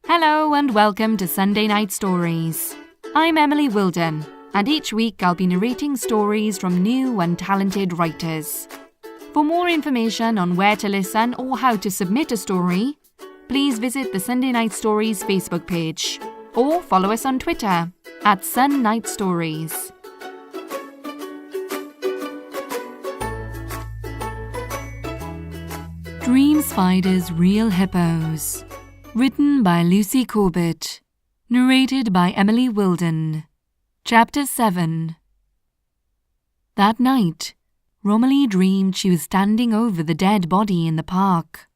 Hello and welcome to Sunday Night Stories. I'm Emily Wilden, and each week I'll be narrating stories from new and talented writers. For more information on where to listen or how to submit a story, please visit the Sunday Night Stories Facebook page or follow us on Twitter at Sun Night Stories. Dream Spiders Real Hippos. Written by Lucy Corbett. Narrated by Emily Wilden. Chapter 7. That night, Romilly dreamed she was standing over the dead body in the park.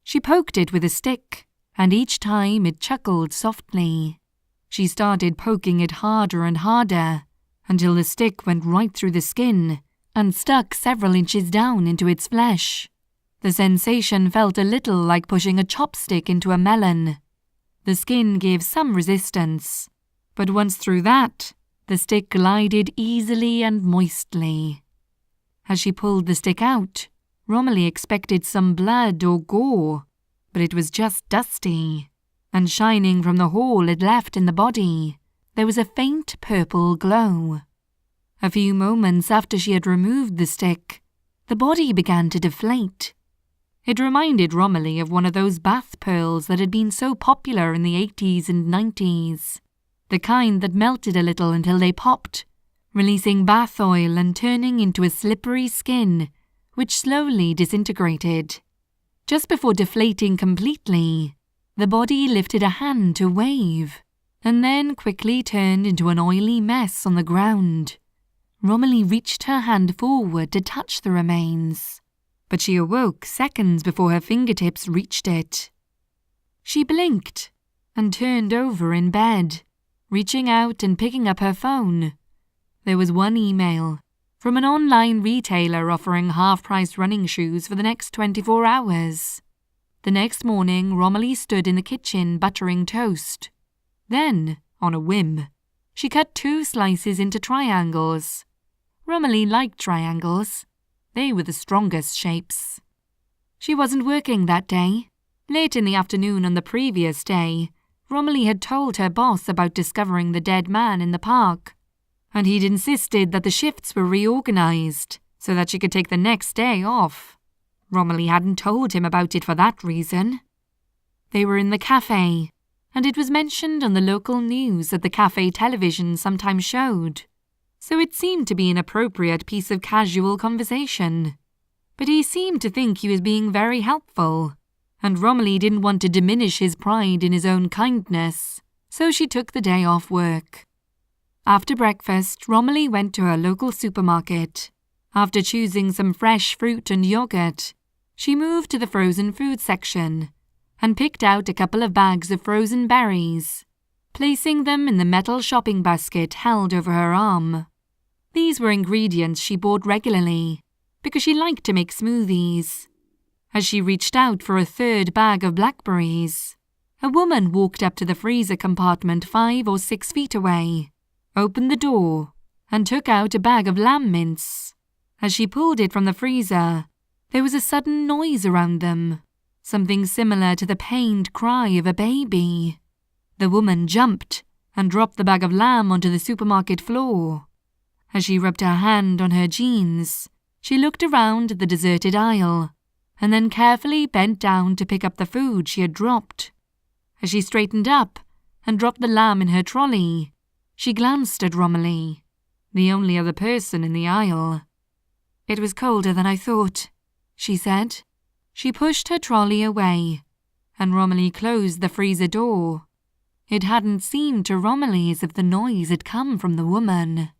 She poked it with a stick, and each time it chuckled softly. She started poking it harder and harder, until the stick went right through the skin and stuck several inches down into its flesh. The sensation felt a little like pushing a chopstick into a melon. The skin gave some resistance, but once through that, the stick glided easily and moistly. As she pulled the stick out, Romilly expected some blood or gore, but it was just dusty, and shining from the hole it left in the body, there was a faint purple glow. A few moments after she had removed the stick, the body began to deflate. It reminded Romilly of one of those bath pearls that had been so popular in the 80s and 90s, the kind that melted a little until they popped, releasing bath oil and turning into a slippery skin, which slowly disintegrated. Just before deflating completely, the body lifted a hand to wave, and then quickly turned into an oily mess on the ground. Romilly reached her hand forward to touch the remains, but she awoke seconds before her fingertips reached it. She blinked and turned over in bed, reaching out and picking up her phone. There was one email from an online retailer offering half-price running shoes for the next 24 hours. The next morning, Romilly stood in the kitchen buttering toast. Then, on a whim, she cut 2 slices into triangles. Romilly liked triangles. They were the strongest shapes. She wasn't working that day. Late in the afternoon on the previous day, Romilly had told her boss about discovering the dead man in the park, and he'd insisted that the shifts were reorganized so that she could take the next day off. Romilly hadn't told him about it for that reason. They were in the cafe, and it was mentioned on the local news that the cafe television sometimes showed, so it seemed to be an appropriate piece of casual conversation. But he seemed to think he was being very helpful, and Romilly didn't want to diminish his pride in his own kindness, so she took the day off work. After breakfast, Romilly went to her local supermarket. After choosing some fresh fruit and yogurt, she moved to the frozen food section and picked out a couple of bags of frozen berries, placing them in the metal shopping basket held over her arm. These were ingredients she bought regularly, because she liked to make smoothies. As she reached out for a third bag of blackberries, a woman walked up to the freezer compartment 5 or 6 feet away, opened the door, and took out a bag of lamb mints. As she pulled it from the freezer, there was a sudden noise around them, something similar to the pained cry of a baby. The woman jumped and dropped the bag of lamb onto the supermarket floor. As she rubbed her hand on her jeans, she looked around the deserted aisle, and then carefully bent down to pick up the food she had dropped. As she straightened up and dropped the lamb in her trolley, she glanced at Romilly, the only other person in the aisle. "It was colder than I thought," she said. She pushed her trolley away, and Romilly closed the freezer door. It hadn't seemed to Romilly as if the noise had come from the woman.